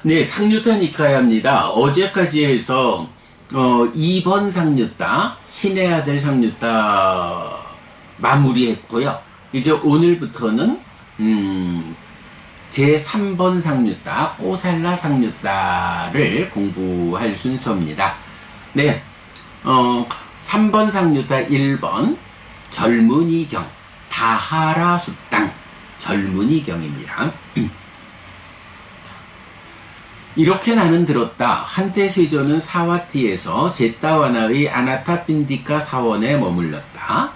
네, 상류타 니카야입니다. 어제까지 해서 2번 상류타, 신의 아들 상류타 마무리했고요. 이제 오늘부터는 제3번 상류타, 꼬살라 상류타를 공부할 순서입니다. 네, 3번 상류타 1번 젊은이경, 다하라 숫당 젊은이경입니다. 이렇게 나는 들었다. 한때 세조는 사와티에서 제타와나의 아나타핀디카 사원에 머물렀다.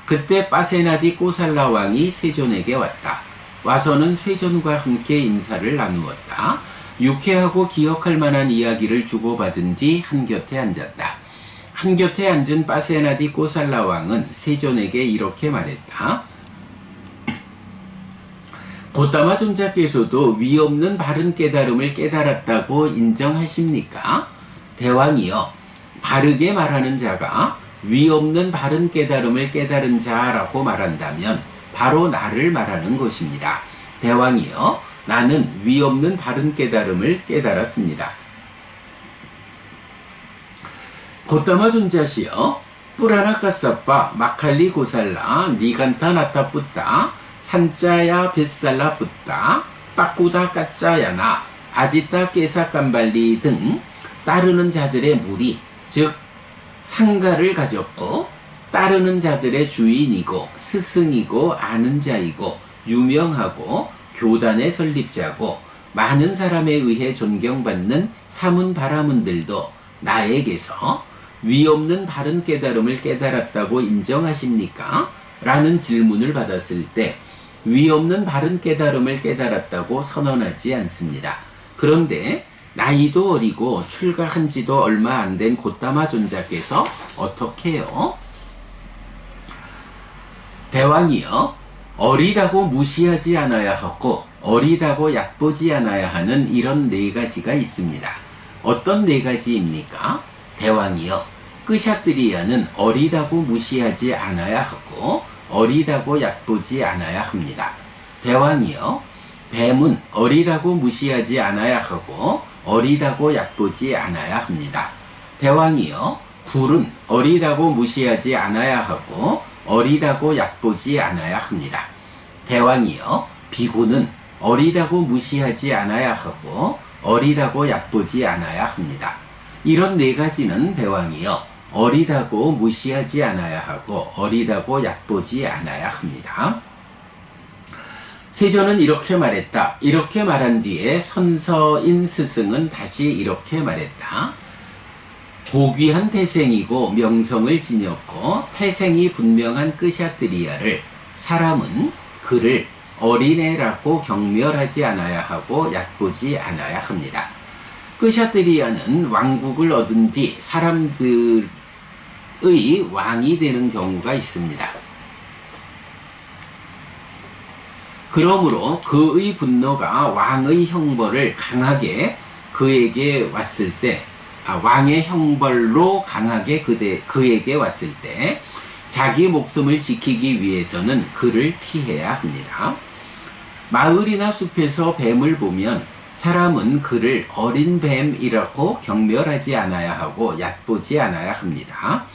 그때 빠세나디 꼬살라 왕이 세존에게 왔다. 와서는 세존과 함께 인사를 나누었다. 유쾌하고 기억할 만한 이야기를 주고받은 뒤 한곁에 앉았다. 한곁에 앉은 빠세나디 꼬살라 왕은 세존에게 이렇게 말했다. 고타마 존자께서도 위없는 바른 깨달음을 깨달았다고 인정하십니까? 대왕이여, 바르게 말하는 자가 위없는 바른 깨달음을 깨달은 자라고 말한다면 바로 나를 말하는 것입니다. 대왕이여, 나는 위없는 바른 깨달음을 깨달았습니다. 고타마 존자시여, 뿌라나카사빠 마칼리 고살라 니간타 나타뿌따 산짜야 뱃살라 붓다 빠꾸다 까짜야나 아지따 깨사 깜발리 등 따르는 자들의 무리, 즉 상가를 가졌고 따르는 자들의 주인이고 스승이고 아는 자이고 유명하고 교단의 설립자고 많은 사람에 의해 존경받는 사문바라문들도 나에게서 위없는 바른 깨달음을 깨달았다고 인정하십니까? 라는 질문을 받았을 때 위없는 바른 깨달음을 깨달았다고 선언하지 않습니다. 그런데 나이도 어리고 출가한 지도 얼마 안 된 고타마 존자께서 어떻게 해요? 대왕이여, 어리다고 무시하지 않아야 하고 어리다고 얕보지 않아야 하는 이런 네 가지가 있습니다. 어떤 네 가지입니까? 대왕이여, 끄샤트리아는 어리다고 무시하지 않아야 하고 어리다고 얕보지 않아야 합니다. 대왕이여, 뱀은 어리다고 무시하지 않아야 하고 어리다고 얕보지 않아야 합니다. 대왕이여, 불은 어리다고 무시하지 않아야 하고 어리다고 얕보지 않아야 합니다. 대왕이여, 비구는 어리다고 무시하지 않아야 하고 어리다고 얕보지 않아야 합니다. 이런 네 가지는 대왕이여, 어리다고 무시하지 않아야 하고 어리다고 얕보지 않아야 합니다. 세조는 이렇게 말했다. 이렇게 말한 뒤에 선서인 스승은 다시 이렇게 말했다. 고귀한 태생이고 명성을 지녔고 태생이 분명한 끄샤트리아를 사람은 그를 어린애라고 경멸하지 않아야 하고 얕보지 않아야 합니다. 끄샤트리아는 왕국을 얻은 뒤 사람들의 왕이 되는 경우가 있습니다. 그러므로 그의 분노가 왕의 형벌을 강하게 그에게 왔을 때, 왕의 형벌로 강하게 그에게 왔을 때 자기 목숨을 지키기 위해서는 그를 피해야 합니다. 마을이나 숲에서 뱀을 보면 사람은 그를 어린 뱀이라고 경멸하지 않아야 하고 얕보지 않아야 합니다.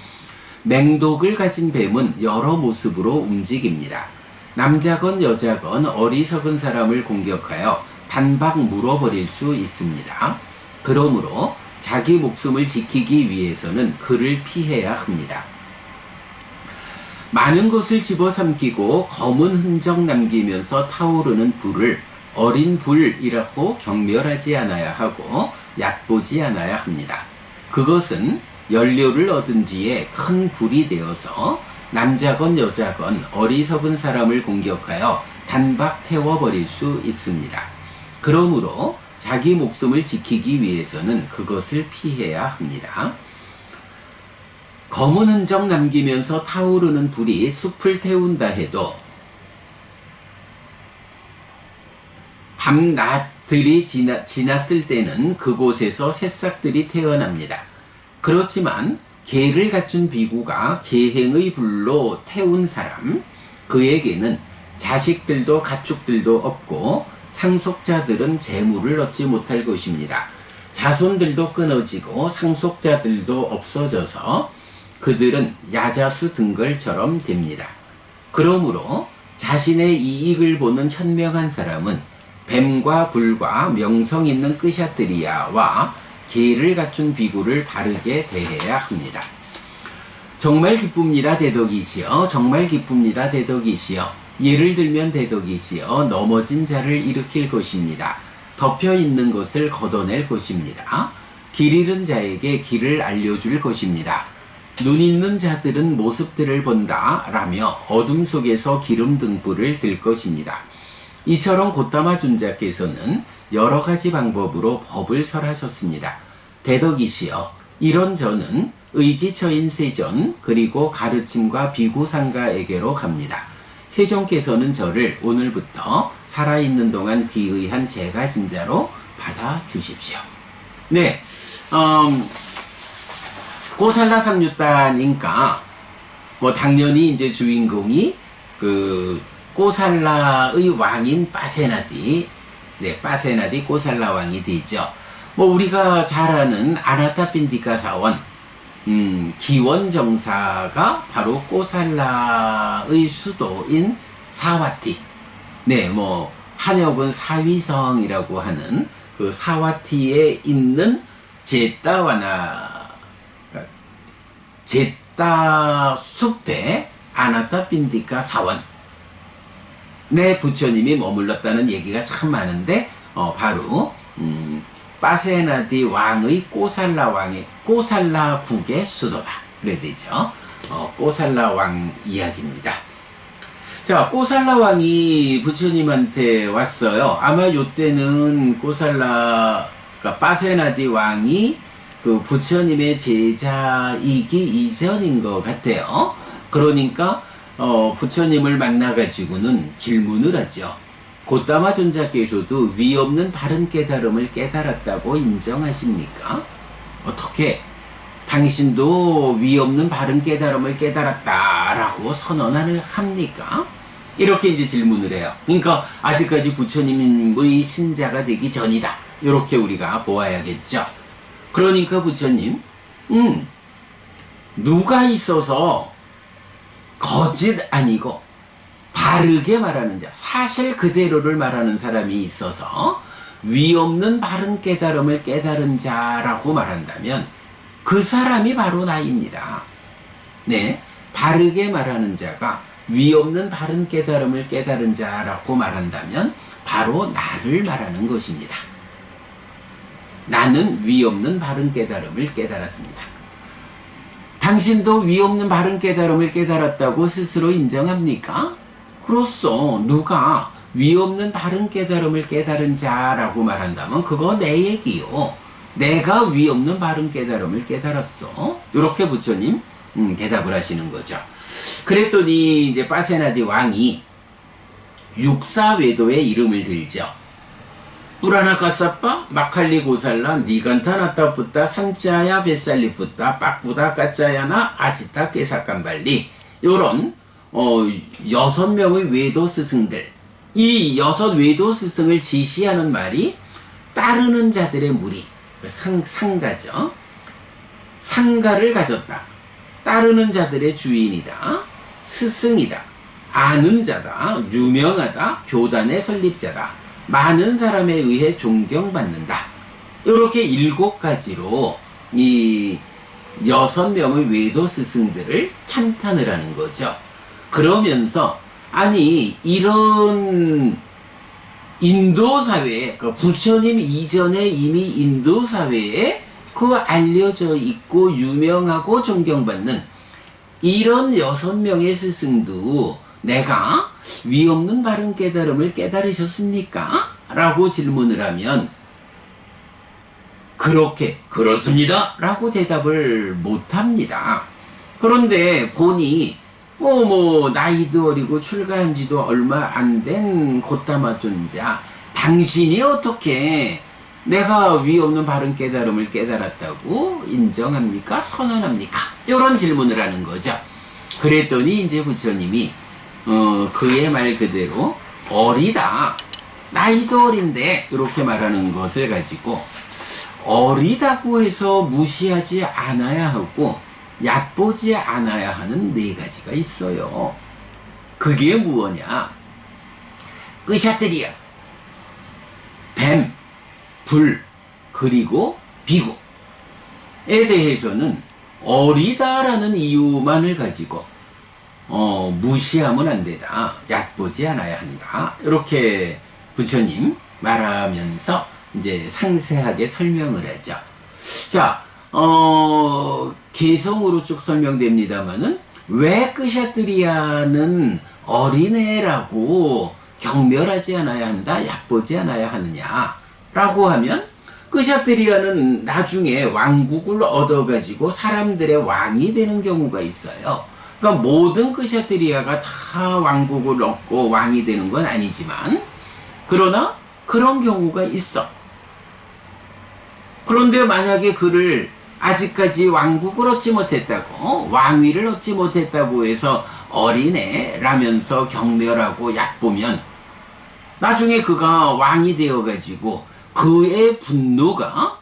맹독을 가진 뱀은 여러 모습으로 움직입니다. 남자건 여자건 어리석은 사람을 공격하여 단박 물어버릴 수 있습니다. 그러므로 자기 목숨을 지키기 위해서는 그를 피해야 합니다. 많은 것을 집어삼키고 검은 흔적 남기면서 타오르는 불을 어린 불이라고 경멸하지 않아야 하고 얕보지 않아야 합니다. 그것은 연료를 얻은 뒤에 큰 불이 되어서 남자건 여자건 어리석은 사람을 공격하여 단박 태워버릴 수 있습니다. 그러므로 자기 목숨을 지키기 위해서는 그것을 피해야 합니다. 검은 흔적 남기면서 타오르는 불이 숲을 태운다 해도 밤낮들이 지났을 때는 그곳에서 새싹들이 태어납니다. 그렇지만 계를 갖춘 비구가 계행의 불로 태운 사람, 그에게는 자식들도 가축들도 없고 상속자들은 재물을 얻지 못할 것입니다. 자손들도 끊어지고 상속자들도 없어져서 그들은 야자수 등걸처럼 됩니다. 그러므로 자신의 이익을 보는 현명한 사람은 뱀과 불과 명성 있는 끄샤트리아와 계를 갖춘 비구를 바르게 대해야 합니다. 정말 기쁩니다 대덕이시여, 정말 기쁩니다 대덕이시여. 예를 들면 대덕이시여, 넘어진 자를 일으킬 것입니다. 덮여있는 것을 걷어낼 것입니다. 길 잃은 자에게 길을 알려줄 것입니다. 눈 있는 자들은 모습들을 본다 라며 어둠 속에서 기름 등불을 들 것입니다. 이처럼 고타마 존자께서는 여러 가지 방법으로 법을 설하셨습니다. 대덕이시여, 이런 저는 의지처인 세존 그리고 가르침과 비구상가에게로 갑니다. 세존께서는 저를 오늘부터 살아있는 동안 귀의한 제가 신자로 받아주십시오. 네, 꼬살라 삼류따니까 뭐 당연히 이제 주인공이 그 꼬살라의 왕인 빠세나디, 네, 빠세나디 꼬살라 왕이 되죠. 뭐 우리가 잘 아는 아나타핀디카 사원, 기원정사가 바로 꼬살라의 수도인 사와티, 네, 뭐 한역은 사위성이라고 하는 그 사와티에 있는 제따 숲에 아나타핀디카 사원, 내 부처님이 머물렀다는 얘기가 참 많은데 바로 빠세나디 왕의 꼬살라국의 수도다 그래야 되죠. 꼬살라 왕 이야기입니다. 자, 꼬살라 왕이 부처님한테 왔어요. 아마 요때는 그러니까 빠세나디 왕이 그 부처님의 제자이기 이전인 것 같아요. 그러니까 부처님을 만나가지고는 질문을 하죠. 고타마 존자께서도 위없는 바른 깨달음을 깨달았다고 인정하십니까? 어떻게 당신도 위없는 바른 깨달음을 깨달았다라고 선언을 합니까? 이렇게 이제 질문을 해요. 그러니까 아직까지 부처님의 신자가 되기 전이다, 이렇게 우리가 보아야겠죠. 그러니까 부처님, 누가 있어서 거짓 아니고 바르게 말하는 자, 사실 그대로를 말하는 사람이 있어서 위없는 바른 깨달음을 깨달은 자라고 말한다면 그 사람이 바로 나입니다. 네, 바르게 말하는 자가 위없는 바른 깨달음을 깨달은 자라고 말한다면 바로 나를 말하는 것입니다. 나는 위없는 바른 깨달음을 깨달았습니다. 당신도 위없는 바른 깨달음을 깨달았다고 스스로 인정합니까? 그렇소. 누가 위없는 바른 깨달음을 깨달은 자라고 말한다면 그거 내 얘기요. 내가 위없는 바른 깨달음을 깨달았어. 이렇게 부처님 대답을 하시는 거죠. 그랬더니 이제 빠세나디 왕이 육사외도의 이름을 들죠. 뿌라나카사빠 마칼리 고살라 니간타나타 붓다 산짜야 뱃살리 붓다 빡부다 까짜야나 아지타 깨사깜발리, 요런 6명의 외도 스승들, 이 6 외도 스승을 지시하는 말이 따르는 자들의 무리, 상가죠. 상가를 가졌다, 따르는 자들의 주인이다, 스승이다, 아는 자다, 유명하다, 교단의 설립자다, 많은 사람에 의해 존경받는다. 이렇게 7가지로 이 6명의 외도 스승들을 찬탄을 하는 거죠. 그러면서 아니 이런 인도 사회에, 그 부처님 이전에 이미 인도 사회에 그 알려져 있고 유명하고 존경받는 이런 6명의 스승도 내가 위없는 바른 깨달음을 깨달으셨습니까? 라고 질문을 하면 그렇습니다 라고 대답을 못합니다. 그런데 본이 나이도 어리고 출가한 지도 얼마 안 된 고타마 존자, 당신이 어떻게 내가 위없는 바른 깨달음을 깨달았다고 인정합니까? 선언합니까? 이런 질문을 하는 거죠. 그랬더니 이제 부처님이 그의 말 그대로 어리다, 나이도 어린데 이렇게 말하는 것을 가지고 어리다고 해서 무시하지 않아야 하고 얕보지 않아야 하는 네 가지가 있어요. 그게 무엇냐? 끄샤들이야. 뱀, 불, 그리고 비구에 대해서는 어리다라는 이유만을 가지고 무시하면 안 되다. 얕보지 않아야 한다. 이렇게 부처님 말하면서 이제 상세하게 설명을 하죠. 자, 개성으로 쭉 설명됩니다만은 왜 끄샤트리아는 어린애라고 경멸하지 않아야 한다, 얕보지 않아야 하느냐 라고 하면 끄샤트리아는 나중에 왕국을 얻어가지고 사람들의 왕이 되는 경우가 있어요. 그러니까 모든 끄샤트리아가 다 왕국을 얻고 왕이 되는 건 아니지만 그러나 그런 경우가 있어. 그런데 만약에 그를 아직까지 왕국을 얻지 못했다고, 왕위를 얻지 못했다고 해서 어린애라면서 경멸하고 얕보면 나중에 그가 왕이 되어가지고 그의 분노가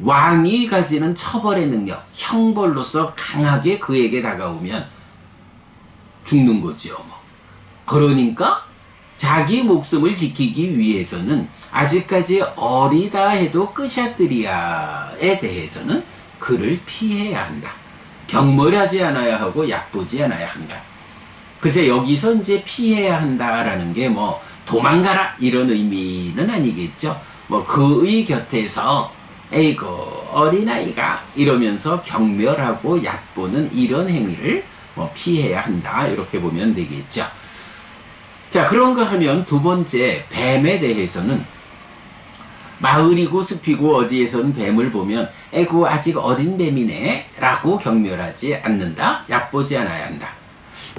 왕이 가지는 처벌의 능력, 형벌로서 강하게 그에게 다가오면 죽는 거죠. 그러니까 자기 목숨을 지키기 위해서는 아직까지 어리다 해도 끄샤트리아에 대해서는 그를 피해야 한다. 경멸하지 않아야 하고 얕보지 않아야 한다. 글쎄 여기서 이제 피해야 한다라는 게 뭐 도망가라 이런 의미는 아니겠죠. 뭐 그의 곁에서 에이고 어린아이가 이러면서 경멸하고 얕보는 이런 행위를 뭐 피해야 한다 이렇게 보면 되겠죠. 자, 그런가 하면 두 번째 뱀에 대해서는 마을이고 숲이고 어디에선 뱀을 보면 에구 아직 어린 뱀이네 라고 경멸하지 않는다, 얕보지 않아야 한다.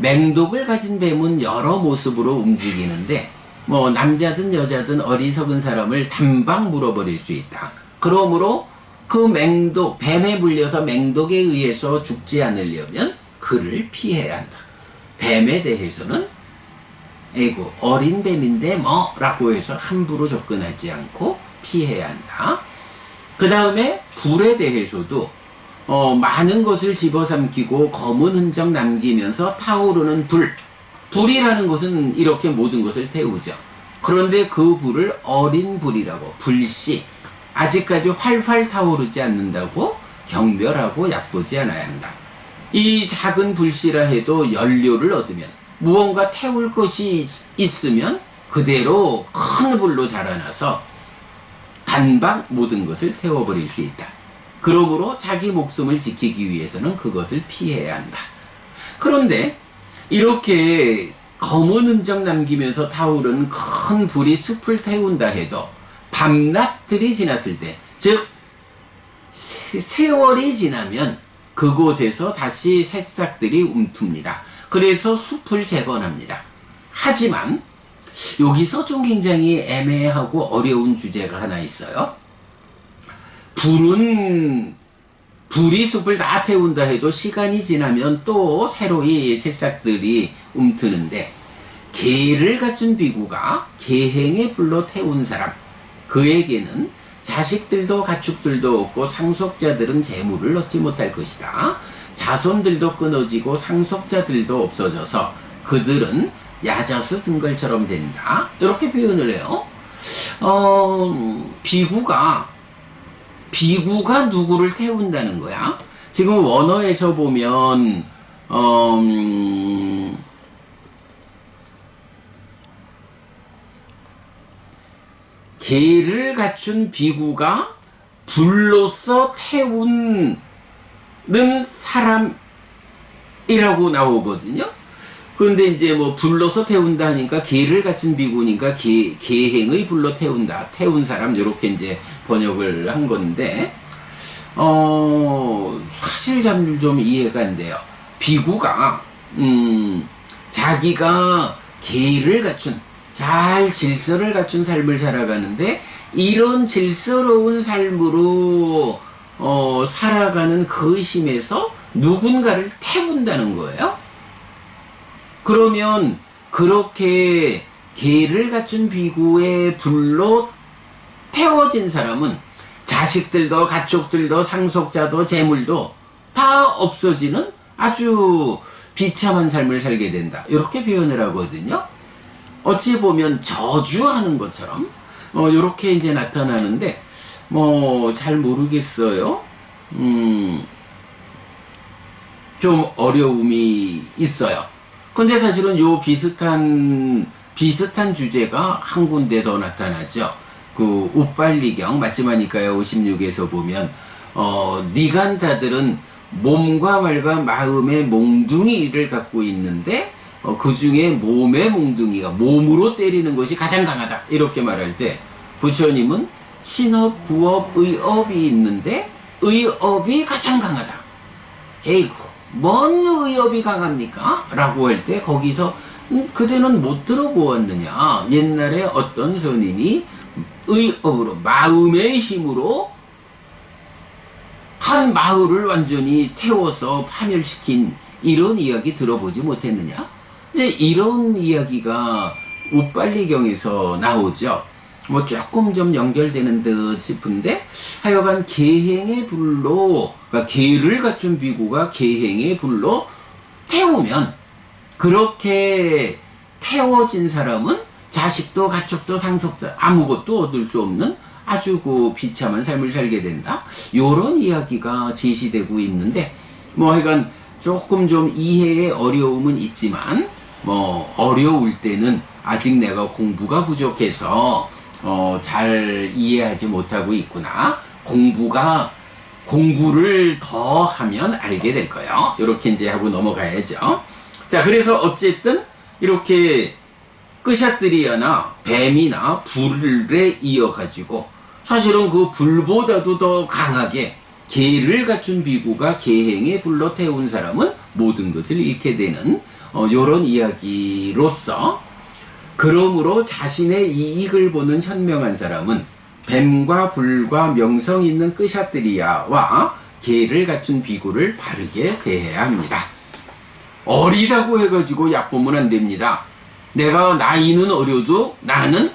맹독을 가진 뱀은 여러 모습으로 움직이는데 뭐 남자든 여자든 어리석은 사람을 단방 물어버릴 수 있다. 그러므로 그 맹독, 뱀에 물려서 맹독에 의해서 죽지 않으려면 그를 피해야 한다. 뱀에 대해서는 에이구 어린 뱀인데 뭐 라고 해서 함부로 접근하지 않고 피해야 한다. 그 다음에 불에 대해서도 많은 것을 집어삼키고 검은 흔적 남기면서 타오르는 불. 불이라는 것은 이렇게 모든 것을 태우죠. 그런데 그 불을 어린 불이라고, 불씨, 아직까지 활활 타오르지 않는다고 경멸하고 얕보지 않아야 한다. 이 작은 불씨라 해도 연료를 얻으면 무언가 태울 것이 있으면 그대로 큰 불로 자라나서 단방 모든 것을 태워버릴 수 있다. 그러므로 자기 목숨을 지키기 위해서는 그것을 피해야 한다. 그런데 이렇게 검은 흔적 남기면서 타오르는 큰 불이 숲을 태운다 해도 밤낮들이 지났을 때, 즉 세월이 지나면 그곳에서 다시 새싹들이 움툽니다. 그래서 숲을 재건합니다. 하지만 여기서 좀 굉장히 애매하고 어려운 주제가 하나 있어요. 불이 숲을 다 태운다 해도 시간이 지나면 또 새로이 새싹들이 움트는데, 계를 갖춘 비구가 계행의 불로 태운 사람, 그에게는 자식들도 가축들도 없고 상속자들은 재물을 얻지 못할 것이다. 자손들도 끊어지고 상속자들도 없어져서 그들은 야자수 등걸처럼 된다. 이렇게 표현을 해요. 비구가 누구를 태운다는 거야? 지금 원어에서 보면 계를 갖춘 비구가 불로서 태우는 사람이라고 나오거든요. 그런데 이제 뭐 불로서 태운다 하니까 계를 갖춘 비구니까 계행의 불로 태운다, 태운 사람, 이렇게 이제 번역을 한 건데, 사실 좀 이해가 안 돼요. 비구가 자기가 계를 갖춘, 잘 질서를 갖춘 삶을 살아가는데 이런 질서로운 삶으로 살아가는 그 힘에서 누군가를 태운다는 거예요. 그러면 그렇게 계를 갖춘 비구의 불로 태워진 사람은 자식들도 가족들도 상속자도 재물도 다 없어지는 아주 비참한 삶을 살게 된다. 이렇게 표현을 하거든요. 어찌 보면 저주하는 것처럼 이렇게 이제 나타나는데 잘 모르겠어요. 좀 어려움이 있어요. 근데 사실은 요 비슷한 주제가 한 군데 더 나타나죠. 그 우빨리경 마지막이니까요 56에서 보면 니간타들은 몸과 말과 마음의 몽둥이를 갖고 있는데 그 중에 몸의 몽둥이가 몸으로 때리는 것이 가장 강하다 이렇게 말할 때 부처님은 신업, 구업, 의업이 있는데 의업이 가장 강하다. 에이구 뭔 의업이 강합니까? 라고 할 때 거기서 그대는 못 들어보았느냐. 옛날에 어떤 선인이 의업으로 마음의 힘으로 한 마을을 완전히 태워서 파멸시킨 이런 이야기 들어보지 못했느냐? 이제 이런 이야기가 우빨리경에서 나오죠. 조금 좀 연결되는 듯 싶은데 하여간 계행의 불로 그러니까 계를 갖춘 비구가 계행의 불로 태우면 그렇게 태워진 사람은 자식도 가족도 상속자 아무것도 얻을 수 없는 아주 그 비참한 삶을 살게 된다. 요런 이야기가 제시되고 있는데 하여간 조금 좀 이해에 어려움은 있지만 어려울 때는 아직 내가 공부가 부족해서 잘 이해하지 못하고 있구나. 공부를 더 하면 알게 될 거예요. 이렇게 이제 하고 넘어가야죠. 자, 그래서 어쨌든 이렇게 끄샤뜨리아나 뱀이나 불에 이어가지고 사실은 그 불보다도 더 강하게 계를 갖춘 비구가 계행에 불러 태운 사람은 모든 것을 잃게 되는 요런 이야기로서 그러므로 자신의 이익을 보는 현명한 사람은 뱀과 불과 명성 있는 끄샤뜨리아와 계를 갖춘 비구를 바르게 대해야 합니다. 어리다고 해가지고 얕보면 안 됩니다. 내가 나이는 어려도 나는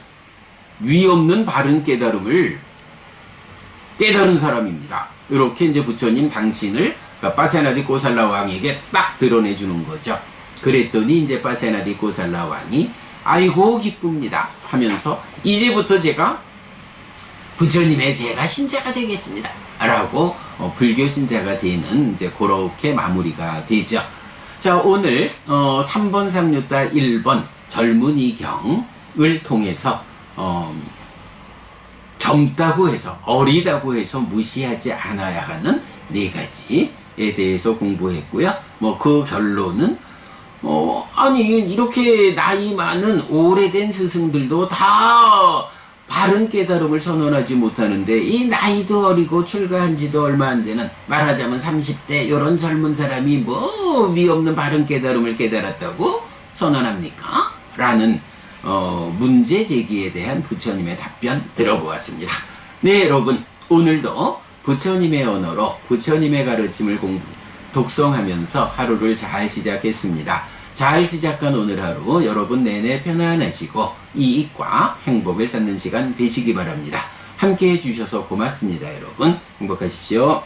위없는 바른 깨달음을 깨달은 사람입니다. 이렇게 이제 부처님 당신을 빠세나디 고살라 왕에게 딱 드러내주는 거죠. 그랬더니 이제 빠세나디 고살라 왕이 아이고 기쁩니다 하면서 이제부터 제가 부처님의 제가 신자가 되겠습니다 라고 불교 신자가 되는 이제 그렇게 마무리가 되죠. 자, 오늘 3번 상류따 1번 젊은이 경을 통해서 젊다고 해서 어리다고 해서 무시하지 않아야 하는 4가지에 대해서 공부했고요. 그 결론은 아니 이렇게 나이 많은 오래된 스승들도 다 바른 깨달음을 선언하지 못하는데 이 나이도 어리고 출가한 지도 얼마 안 되는 말하자면 30대 이런 젊은 사람이 위없는 바른 깨달음을 깨달았다고 선언합니까? 라는 문제 제기에 대한 부처님의 답변 들어보았습니다. 네, 여러분 오늘도 부처님의 언어로 부처님의 가르침을 독송하면서 하루를 잘 시작했습니다. 잘 시작한 오늘 하루 여러분 내내 편안하시고 이익과 행복을 찾는 시간 되시기 바랍니다. 함께 해주셔서 고맙습니다. 여러분 행복하십시오.